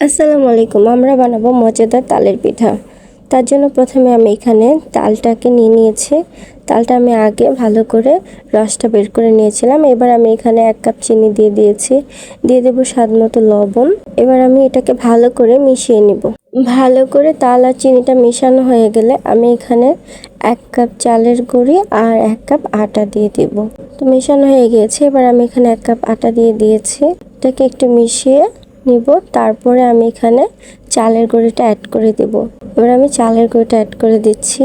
আসসালামু আলাইকুম। আমরা বানাবো মজাদার তালের পিঠা। তার জন্য প্রথমে আমি এখানে তালটাকে নিয়ে নিয়েছি। তালটা আমি আগে ভালো করে রসটা বের করে নিয়েছিলাম। এবার আমি এখানে 1 কাপ চিনি দিয়ে দিয়েছি। দিয়ে দেবো স্বাদ মতো লবণ। এবার আমি এটাকে ভালো করে মিশিয়ে নিব। ভালো করে তাল আর চিনিটা মেশানো হয়ে গেলে আমি এখানে 1 কাপ চালের গুঁড়ি আর 1 কাপ আটা দিয়ে দিব। তো মেশানো হয়ে গিয়েছে। এবার আমি এখানে 1 কাপ আটা দিয়ে দিয়েছি। এটাকে একটু মিশিয়ে নিব। তারপরে আমি এখানে চালের গুঁড়িটা অ্যাড করে দেব। এবার আমি চালের গুঁড়িটা অ্যাড করে দিচ্ছি।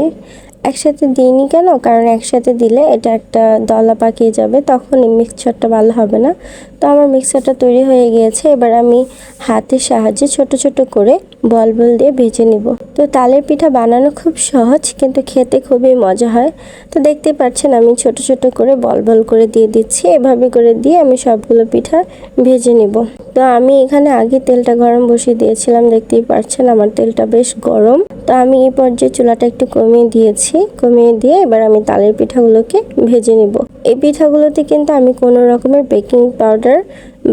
একসাথে দিইনি কেন, কারণ একসাথে দিলে এটা একটা দলা পাকিয়ে যাবে, তখন এই মিক্সচারটা ভালো হবে না। তো আমার মিক্সচারটা তৈরি হয়ে গিয়েছে। এবার আমি হাতের সাহায্যে ছোট ছোট করে বল বল দিয়ে ভেজে নিব। তো তালের পিঠা বানানো খুব সহজ, কিন্তু খেতে খুবই মজা হয়। তো দেখতে পাচ্ছেন আমি ছোট ছোট করে বল বল করে দিয়ে দিচ্ছি। এভাবে করে দিয়ে আমি সবগুলো পিঠা ভেজে নিব। তো আমি এখানে আগে তেলটা গরম বসিয়ে দিয়েছিলাম, দেখতেই পাচ্ছেন আমার তেলটা বেশ গরম। তো আমি এই পর্যায়ে চুলাটা একটু কমিয়ে দিয়েছি। কমিয়ে দিয়ে এবার আমি তালের পিঠাগুলোকে ভেজে নিব। এই পিঠাগুলোতে কিন্তু আমি কোনো রকমের বেকিং পাউডার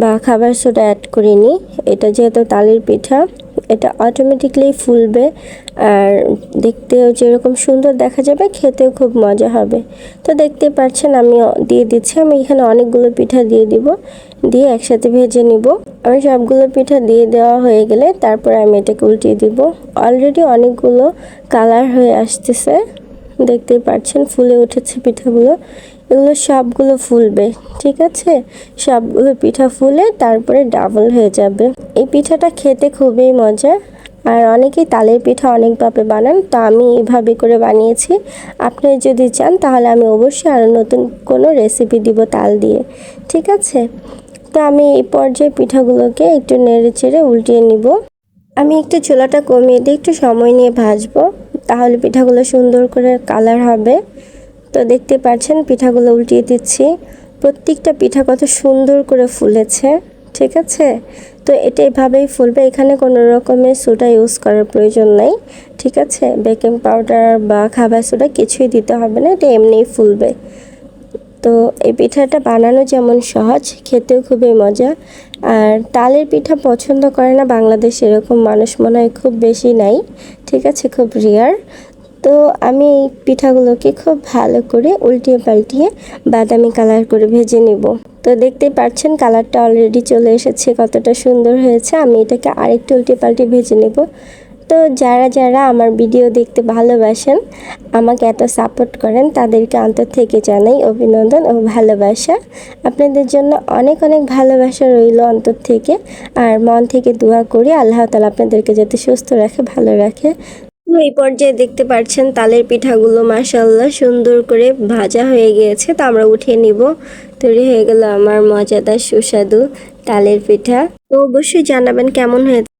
বা খাবার সোডা অ্যাড করিনি। এটা যেহেতু তালের পিঠা, এটা অটোমেটিকলি ফুলবে আর দেখতেও যেরকম সুন্দর দেখা যাবে, খেতেও খুব মজা হবে। তো দেখতে পাচ্ছেন আমি দিয়ে দিচ্ছি। আমি এখানে অনেকগুলো পিঠা দিয়ে দিব, দিয়ে একসাথে ভেজে নিব। আমি সবগুলো পিঠা দিয়ে দেওয়া হয়ে গেলে তারপর আমি এটাকে উল্টিয়ে দিব। অলরেডি অনেকগুলো কালার হয়ে আসতেছে, দেখতেই পাচ্ছেন ফুলে উঠেছে পিঠাগুলো। এগুলো সবগুলো ফুলবে, ঠিক আছে? সবগুলো পিঠা ফুলে তারপরে ডাবল হয়ে যাবে। এই পিঠাটা খেতে খুবই মজা। আর অনেকেই তালের পিঠা অনেকভাবে বানান, তো আমি এভাবে করে বানিয়েছি। আপনি যদি চান তাহলে আমি অবশ্যই আরও নতুন কোনো রেসিপি দিব তাল দিয়ে, ঠিক আছে? তো আমি এই পর্যায়ে পিঠাগুলোকে একটু নেড়ে চেড়ে উল্টিয়ে নিব। আমি একটু চুলাটা কমিয়ে দিয়ে একটু সময় নিয়ে ভাজবো, তাহলে পিঠাগুলো সুন্দর করে কালার হবে। তো দেখতে পাচ্ছেন পিঠাগুলো উল্টিয়ে দিচ্ছি। প্রত্যেকটা পিঠা কত সুন্দর করে ফুলেছে, ঠিক আছে? তো এটা এভাবেই ফুলবে, এখানে কোনো রকমের সোডা ইউজ করার প্রয়োজন নাই, ঠিক আছে? বেকিং পাউডার বা খাবার সোডা কিছুই দিতে হবে না, এটা এমনিই ফুলবে। তো এই পিঠাটা বানানো যেমন সহজ, খেতেও খুবই মজা। আর তালের পিঠা পছন্দ করে না বাংলাদেশে এরকম মানুষ মনে হয় খুব বেশি নাই, ঠিক আছে? খুব রেয়ার। তো আমি এই পিঠাগুলোকে খুব ভালো করে উল্টিয়ে পাল্টিয়ে বাদামি কালার করে ভেজে নেব। তো দেখতেই পাচ্ছেন কালারটা অলরেডি চলে এসেছে, কতটা সুন্দর হয়েছে। আমি এটাকে আরেকটু উল্টে পাল্টে ভেজে নেব। তো যারা যারা আমার ভিডিও দেখতে ভালোবাসেন, আমাকে এত সাপোর্ট করেন, তাদেরকে অন্তর থেকে জানাই অভিনন্দন ও ভালোবাসা। আপনাদের জন্য অনেক অনেক ভালোবাসা রইল অন্তর থেকে। আর মন থেকে দোয়া করি আল্লাহ তাআলা আপনাদেরকে যাতে সুস্থ রাখে, ভালো রাখে। তো এই পর্যায়ে দেখতে পাচ্ছেন তালের পিঠাগুলো মাশাআল্লাহ সুন্দর করে ভাজা হয়ে গিয়েছে। তো আমরা উঠিয়ে নিব। তৈরি হয়ে গেল আমার মজাদার সুস্বাদু তালের পিঠা। তো অবশ্যই জানাবেন কেমন হয়েছে।